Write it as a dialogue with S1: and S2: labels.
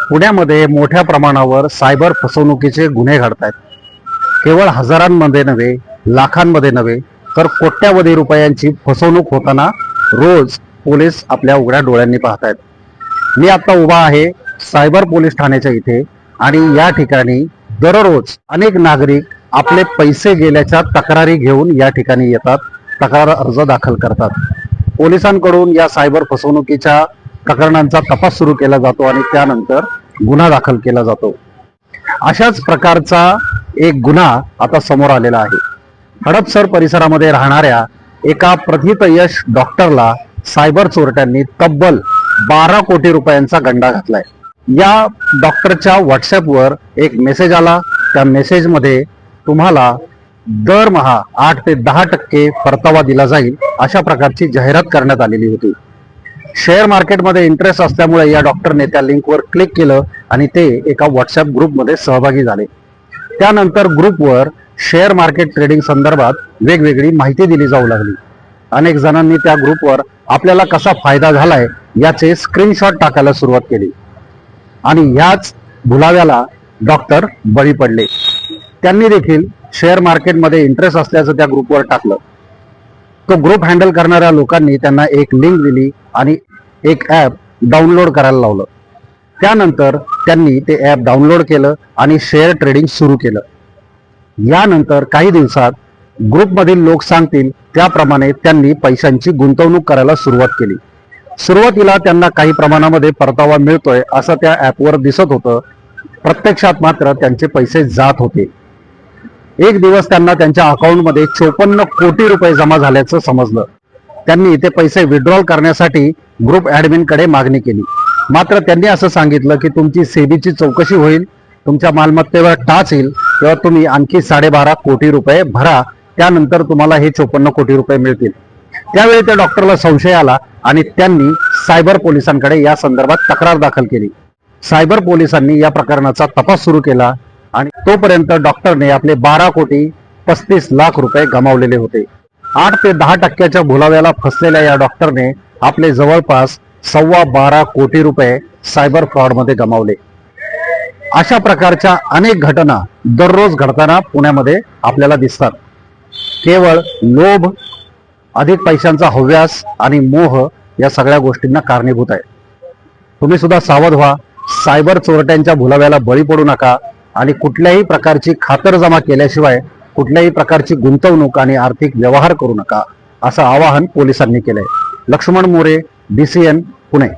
S1: पुण्यामध्ये मोठ्या प्रमाणावर सायबर फसवणुकीचे गुन्हे घडत आहेत. केवळ हजारांमध्ये नव्हे, लाखांमध्ये नव्हे, तर कोट्यावधी रुपयांची फसवणूक होताना रोज पोलीस आपल्या उघड्या डोळ्यांनी पाहतायत. मी आता उभा आहे सायबर पोलीस ठाण्याच्या इथे आणि या ठिकाणी दररोज अनेक नागरिक आपले पैसे गेल्याच्या तक्रारी घेऊन या ठिकाणी येतात, तक्रार अर्ज दाखल करतात. पोलिसांकडून या सायबर फसवणुकीच्या प्रकरणांचा तपास सुरू केला जातो आणि त्यानंतर गुन्हा दाखल केला जातो. अशाच प्रकारचा एक गुन्हा आता समोर आलेला आहे. हडपसर परिसरामध्ये राहणाऱ्या एका प्रथितयश डॉक्टरला सायबर चोरट्यांनी तब्बल 12 कोटी रुपयांचा गंडा घातलाय. या डॉक्टरच्या व्हॉट्सअपवर एक मेसेज आला. त्या मेसेजमध्ये तुम्हाला दरमहा 8 ते 10% परतावा दिला जाईल अशा प्रकारची जाहिरात करण्यात आलेली होती. शेअर मार्केटमध्ये इंटरेस्ट असल्यामुळे या डॉक्टरने त्या लिंकवर क्लिक केलं आणि ते एका व्हॉट्सअप ग्रुपमध्ये सहभागी झाले. त्यानंतर ग्रुपवर शेअर मार्केट ट्रेडिंग संदर्भात वेगवेगळी माहिती दिली जाऊ लागली. अनेक जणांनी त्या ग्रुपवर आपल्याला कसा फायदा झालाय याचे स्क्रीनशॉट टाकायला सुरुवात केली आणि ह्याच भुलाव्याला डॉक्टर बळी पडले. त्यांनी देखील शेअर मार्केटमध्ये इंटरेस्ट असल्याचं त्या ग्रुपवर टाकलं. तो ग्रुप हँडल करणाऱ्या लोकांनी त्यांना एक लिंक दिली आणि एक ॲप डाउनलोड करायला लावलं. त्यानंतर त्यांनी ते ॲप डाउनलोड केलं आणि शेअर ट्रेडिंग सुरू केलं. यानंतर काही दिवसात ग्रुपमधील लोक सांगतील त्याप्रमाणे त्यांनी पैशांची गुंतवणूक करायला सुरुवात केली. सुरुवातीला त्यांना काही प्रमाणामध्ये परतावा मिळतोय असं त्या ॲपवर दिसत होतं. प्रत्यक्षात मात्र त्यांचे पैसे जात होते. एक दिवस त्यांना त्यांच्या अकाउंटमध्ये 54 कोटी रुपये जमा झाल्याचं समजलं. त्यांनी ते पैसे विड्रॉल करण्यासाठी ग्रुप ॲडमिनकडे मागणी केली. मात्र त्यांनी असं सांगितलं की तुमची सेबीची चौकशी होईल, तुमच्या मालमत्तेवर टाच येईल, तेव्हा तुम्ही आणखी 12.5 कोटी रुपये भरा, त्यानंतर तुम्हाला हे 54 कोटी रुपये मिळतील. त्यावेळी त्या डॉक्टरला संशय आला आणि त्यांनी सायबर पोलिसांकडे या संदर्भात तक्रार दाखल केली. सायबर पोलिसांनी या प्रकरणाचा तपास सुरू केला आणि तोपर्यंत डॉक्टरने आपले 12 कोटी 35 लाख रुपये गमावलेले होते. 8 ते 10% भुलाव्याला फसलेल्या या डॉक्टरने आपले जवळपास 12.25 कोटी रुपये सायबर फ्रॉडमध्ये गमावले. अशा प्रकारच्या अनेक घटना दररोज घडताना पुण्यामध्ये आपल्याला दिसतात. केवळ लोभ, अधिक पैशांचा हव्यास आणि मोह या सगळ्या गोष्टींना कारणीभूत आहे. तुम्ही सुद्धा सावध व्हा. सायबर चोरट्यांच्या भुलाव्याला बळी पडू नका आणि कुठल्याही प्रकारची खातरजमा केल्याशिवाय कुठल्याही प्रकारची गुंतवणूक आणि आर्थिक व्यवहार करू नका असं आवाहन पोलिसांनी केलंय. लक्ष्मण मोरे, DCN, पुणे.